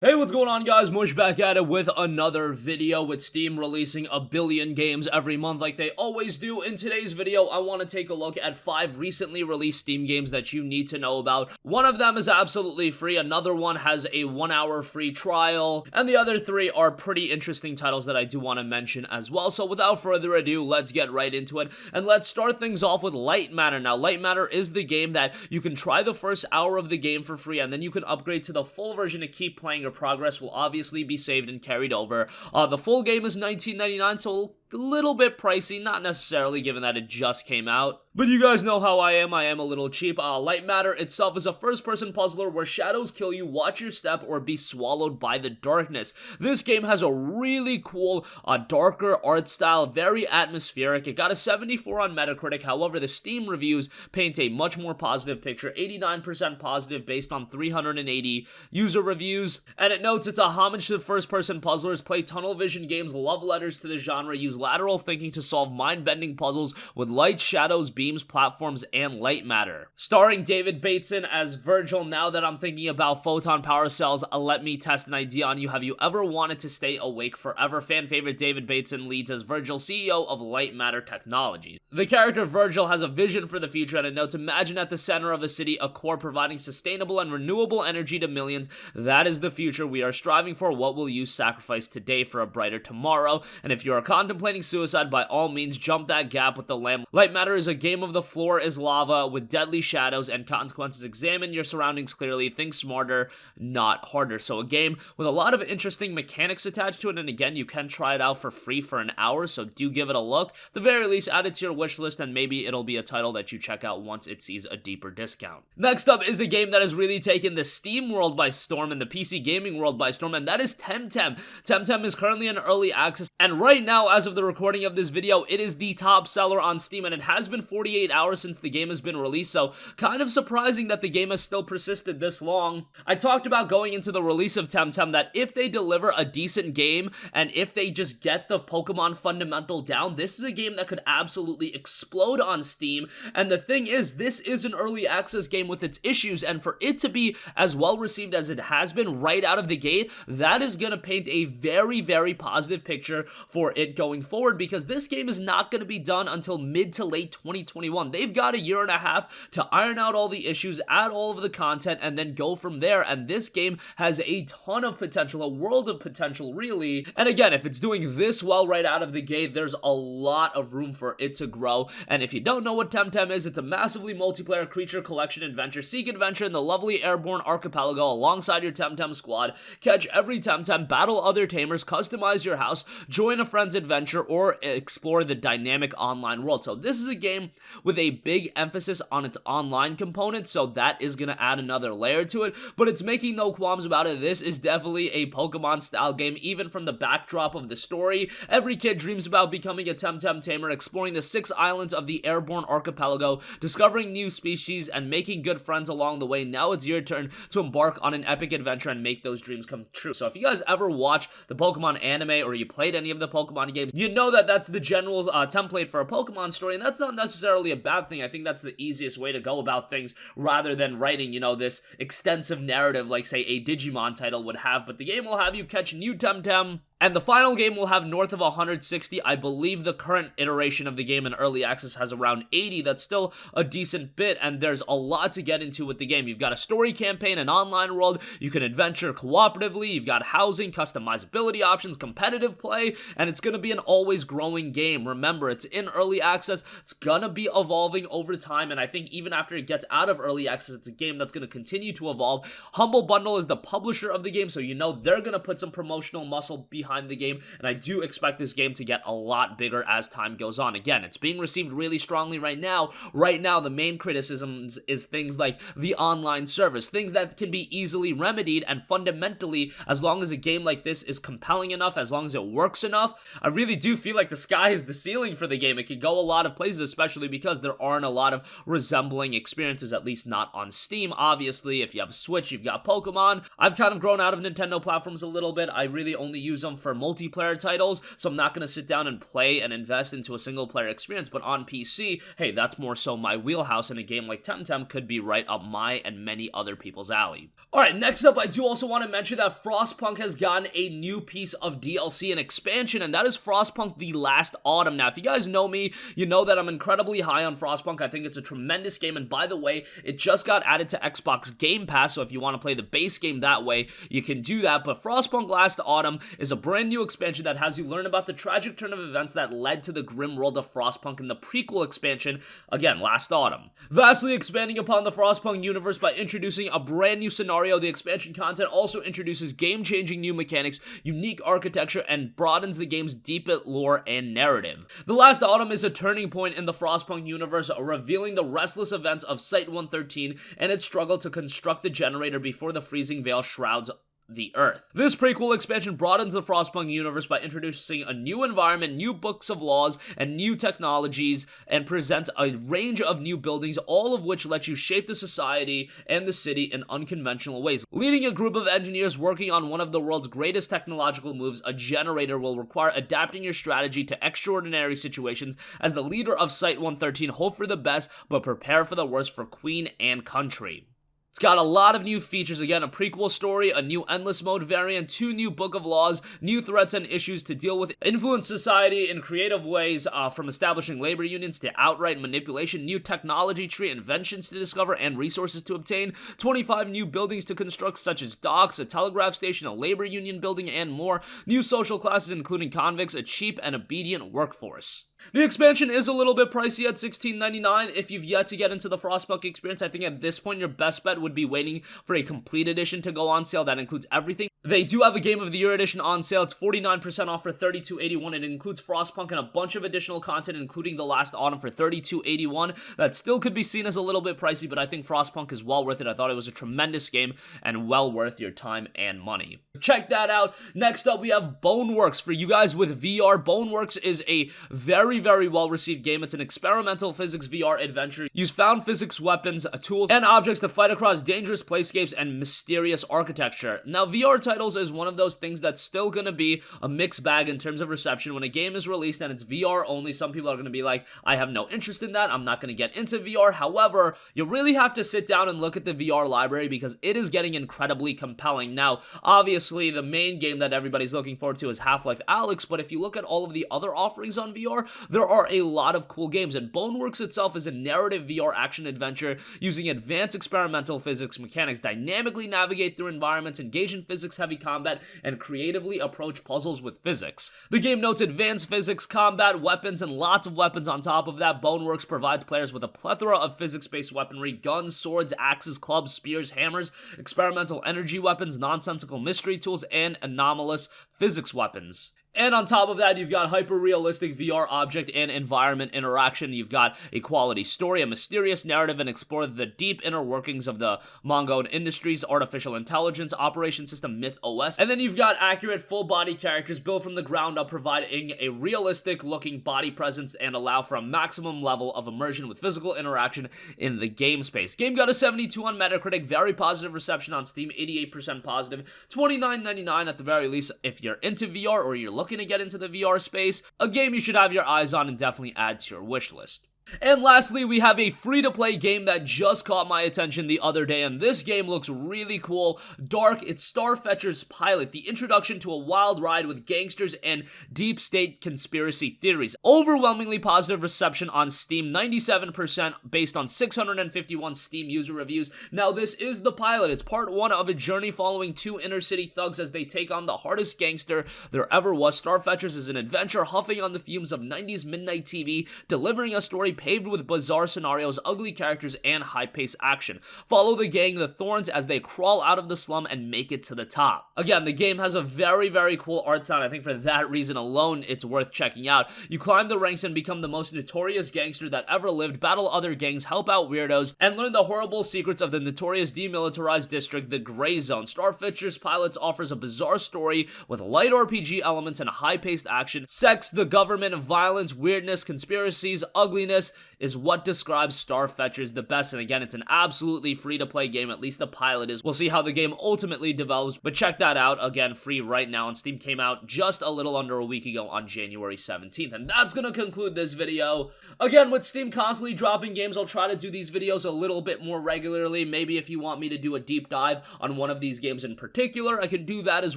Hey, what's going on, guys? Mush back at it with another video, with Steam releasing a billion games every month like they always do. In today's video, I want to take a look at 5 recently released Steam games that you need to know about. One of them is absolutely free, another one has a 1-hour free trial, and the other 3 are pretty interesting titles that I do want to mention as well. So without further ado, let's get right into it, and let's start things off with Light Matter. Now, Light Matter is the game that you can try the first hour of the game for free, and then you can upgrade to the full version to keep playing. Your progress will obviously be saved and carried over. The full game is $19.99, so a little bit pricey, not necessarily given that it just came out. But you guys know how I am a little cheap. Light Matter itself is a first-person puzzler where shadows kill you, watch your step, or be swallowed by the darkness. This game has a really cool, darker art style, very atmospheric. It got a 74 on Metacritic, however, the Steam reviews paint a much more positive picture, 89% positive based on 380 user reviews, and it notes it's a homage to first-person puzzlers, play tunnel vision games, love letters to the genre, use lateral thinking to solve mind-bending puzzles with light, shadows, beams, platforms, and light matter. Starring David Bateson as Virgil. Now that I'm thinking about photon power cells, let me test an idea on you. Have you ever wanted to stay awake forever? Fan favorite David Bateson leads as Virgil, CEO of Light Matter Technologies. The character Virgil has a vision for the future, and it notes, imagine at the center of a city, a core providing sustainable and renewable energy to millions. That is the future we are striving for. What will you sacrifice today for a brighter tomorrow? And if you are contemplating suicide, by all means jump that gap with the lamp. Light Matter is a game of the floor is lava with deadly shadows and consequences. Examine your surroundings clearly, think smarter, not harder. So a game with a lot of interesting mechanics attached to it, and again, you can try it out for free for an hour, so do give it a look. At the very least, add it to your wish list, and maybe it'll be a title that you check out once it sees a deeper discount. Next up is a game that has really taken the Steam world by storm and the PC gaming world by storm, and that is Temtem. Temtem is currently in early access, and right now, as of the recording of this video, it is the top seller on Steam, and it has been 48 hours since the game has been released, so kind of surprising that the game has still persisted this long. I talked about going into the release of Temtem that if they deliver a decent game, and if they just get the Pokemon fundamental down, this is a game that could absolutely explode on Steam. And the thing is, this is an early access game with its issues, and for it to be as well received as it has been right out of the gate, that is going to paint a very, very positive picture for it going forward, because this game is not going to be done until mid to late 2021. They've got a year and a half to iron out all the issues, add all of the content, and then go from there. And this game has a ton of potential, a world of potential, really. And again, if it's doing this well right out of the gate, there's a lot of room for it to grow. And if you don't know what Temtem is, it's a massively multiplayer creature collection adventure. Seek adventure in the lovely airborne archipelago alongside your Temtem squad. Catch every Temtem, battle other tamers, customize your house, join a friend's adventure, or explore the dynamic online world. So this is a game with a big emphasis on its online component, so that is going to add another layer to it, but it's making no qualms about it. This is definitely a Pokemon style game, even from the backdrop of the story. Every kid dreams about becoming a Temtem tamer, exploring the 6 islands of the airborne archipelago, discovering new species, and making good friends along the way. Now it's your turn to embark on an epic adventure and make those dreams come true. So if you guys ever watch the Pokemon anime, or you played any of the Pokemon games, you know that that's the general template for a Pokemon story, and that's not necessarily a bad thing. I think that's the easiest way to go about things, rather than writing, this extensive narrative like, say, a Digimon title would have. But the game will have you catch new Temtem, and the final game will have north of 160. I believe the current iteration of the game in early access has around 80. That's still a decent bit, and there's a lot to get into with the game. You've got a story campaign, an online world, you can adventure cooperatively, you've got housing, customizability options, competitive play, and it's going to be an always growing game. Remember, it's in early access, it's going to be evolving over time, and I think even after it gets out of early access, it's a game that's going to continue to evolve. Humble Bundle is the publisher of the game, so they're going to put some promotional muscle behind the game, and I do expect this game to get a lot bigger as time goes on. Again, it's being received really strongly right now. Right now, the main criticisms is things like the online service, things that can be easily remedied, and fundamentally, as long as a game like this is compelling enough, as long as it works enough, I really do feel like the sky is the ceiling for the game. It could go a lot of places, especially because there aren't a lot of resembling experiences, at least not on Steam. Obviously, if you have a Switch, you've got Pokemon. I've kind of grown out of Nintendo platforms a little bit. I really only use them for multiplayer titles, so I'm not going to sit down and play and invest into a single player experience, but on PC, hey, that's more so my wheelhouse, and a game like Temtem could be right up my and many other people's alley. Alright, next up, I do also want to mention that Frostpunk has gotten a new piece of DLC and expansion, and that is Frostpunk The Last Autumn. Now, if you guys know me, you know that I'm incredibly high on Frostpunk. I think it's a tremendous game, and by the way, it just got added to Xbox Game Pass, so if you want to play the base game that way, you can do that. But Frostpunk Last Autumn is a brand new expansion that has you learn about the tragic turn of events that led to the grim world of Frostpunk in the prequel expansion, again, Last Autumn. Vastly expanding upon the Frostpunk universe by introducing a brand new scenario, the expansion content also introduces game-changing new mechanics, unique architecture, and broadens the game's deep lore and narrative. The Last Autumn is a turning point in the Frostpunk universe, revealing the restless events of Site-113 and its struggle to construct the generator before the freezing veil shrouds the Earth. This prequel expansion broadens the Frostpunk universe by introducing a new environment, new books of laws, and new technologies, and presents a range of new buildings, all of which let you shape the society and the city in unconventional ways. Leading a group of engineers working on one of the world's greatest technological moves, a generator, will require adapting your strategy to extraordinary situations. As the leader of Site-113, hope for the best, but prepare for the worst for Queen and country. It's got a lot of new features, again, a prequel story, a new endless mode variant, 2 new book of laws, new threats and issues to deal with, influence society in creative ways, from establishing labor unions to outright manipulation, new technology tree, inventions to discover, and resources to obtain, 25 new buildings to construct such as docks, a telegraph station, a labor union building, and more, new social classes including convicts, a cheap and obedient workforce. The expansion is a little bit pricey at $16.99. If you've yet to get into the Frostpunk experience, I think at this point your best bet would be waiting for a complete edition to go on sale. That includes everything. They do have a Game of the Year edition on sale. It's 49% off for $32.81. It includes Frostpunk and a bunch of additional content, including The Last Autumn for $32.81. That still could be seen as a little bit pricey, but I think Frostpunk is well worth it. I thought it was a tremendous game and well worth your time and money. Check that out. Next up, we have Boneworks. For you guys with VR, Boneworks is a very well-received game. It's an experimental physics VR adventure. Use found physics weapons, tools, and objects to fight across dangerous playscapes and mysterious architecture. Now, VR titles is one of those things that's still gonna be a mixed bag in terms of reception. When a game is released and it's VR only, some people are gonna be like, I have no interest in that, I'm not gonna get into VR. However, you really have to sit down and look at the VR library because it is getting incredibly compelling. Now, obviously, the main game that everybody's looking forward to is Half-Life Alyx, but if you look at all of the other offerings on VR, there are a lot of cool games, and Boneworks itself is a narrative VR action adventure using advanced experimental physics mechanics, dynamically navigate through environments, engage in physics-heavy combat, and creatively approach puzzles with physics. The game notes advanced physics, combat, weapons, and lots of weapons on top of that. Boneworks provides players with a plethora of physics-based weaponry, guns, swords, axes, clubs, spears, hammers, experimental energy weapons, nonsensical mystery tools, and anomalous physics weapons. And on top of that, you've got hyper-realistic VR object and environment interaction. You've got a quality story, a mysterious narrative, and explore the deep inner workings of the Mongol Industries artificial intelligence operation system Myth OS. And then you've got accurate full-body characters built from the ground up, providing a realistic-looking body presence and allow for a maximum level of immersion with physical interaction in the game space. Game got a 72 on Metacritic, very positive reception on Steam, 88% positive, $29.99 at the very least if you're into VR or you're looking to get into the VR space. A game you should have your eyes on and definitely add to your wish list. And lastly, we have a free-to-play game that just caught my attention the other day, and this game looks really cool. Dark, it's Starfetcher's Pilot, the introduction to a wild ride with gangsters and deep state conspiracy theories. Overwhelmingly positive reception on Steam, 97% based on 651 Steam user reviews. Now, this is the pilot. It's part 1 of a journey following 2 inner-city thugs as they take on the hardest gangster there ever was. Starfetchers is an adventure huffing on the fumes of 90s midnight TV, delivering a story paved with bizarre scenarios, ugly characters, and high-paced action. Follow the gang, the Thorns, as they crawl out of the slum and make it to the top. Again, the game has a very cool art style. I think for that reason alone, it's worth checking out. You climb the ranks and become the most notorious gangster that ever lived, battle other gangs, help out weirdos, and learn the horrible secrets of the notorious demilitarized district, the Gray Zone. Starfetcher's Pilots offers a bizarre story with light RPG elements and high-paced action, sex, the government, violence, weirdness, conspiracies, ugliness, this is what describes Starfetchers the best, and again, it's an absolutely free-to-play game, at least the pilot is. We'll see how the game ultimately develops, but check that out, again, free right now on Steam. Came out just a little under a week ago on January 17th, and that's gonna conclude this video. Again, with Steam constantly dropping games, I'll try to do these videos a little bit more regularly. Maybe if you want me to do a deep dive on one of these games in particular, I can do that as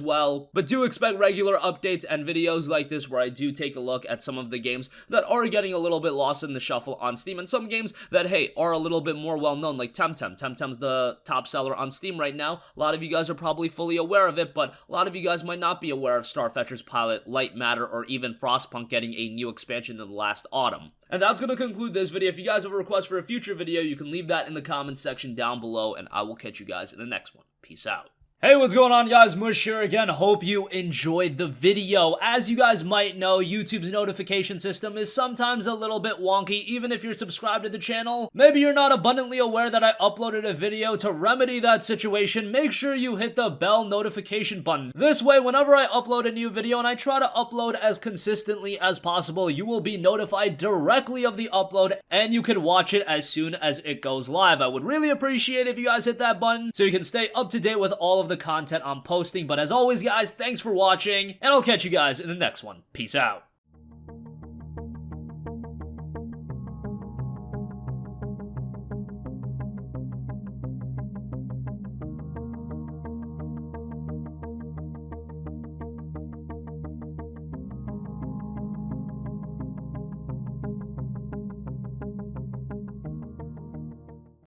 well, but do expect regular updates and videos like this where I do take a look at some of the games that are getting a little bit lost in the shuffle on Steam, and some games that, hey, are a little bit more well-known, like Temtem. Temtem's the top seller on Steam right now. A lot of you guys are probably fully aware of it, but a lot of you guys might not be aware of Starfetcher's pilot, Light Matter, or even Frostpunk getting a new expansion in the last autumn. And that's going to conclude this video. If you guys have a request for a future video, you can leave that in the comments section down below, and I will catch you guys in the next one. Peace out. Hey, what's going on, guys? Mush here again. Hope you enjoyed the video. As you guys might know, YouTube's notification system is sometimes a little bit wonky, even if you're subscribed to the channel. Maybe you're not abundantly aware that I uploaded a video. To remedy that situation, make sure you hit the bell notification button. This way, whenever I upload a new video, and I try to upload as consistently as possible, you will be notified directly of the upload, and you can watch it as soon as it goes live. I would really appreciate if you guys hit that button so you can stay up to date with all of the content I'm posting. But as always, guys, thanks for watching, and I'll catch you guys in the next one. Peace out.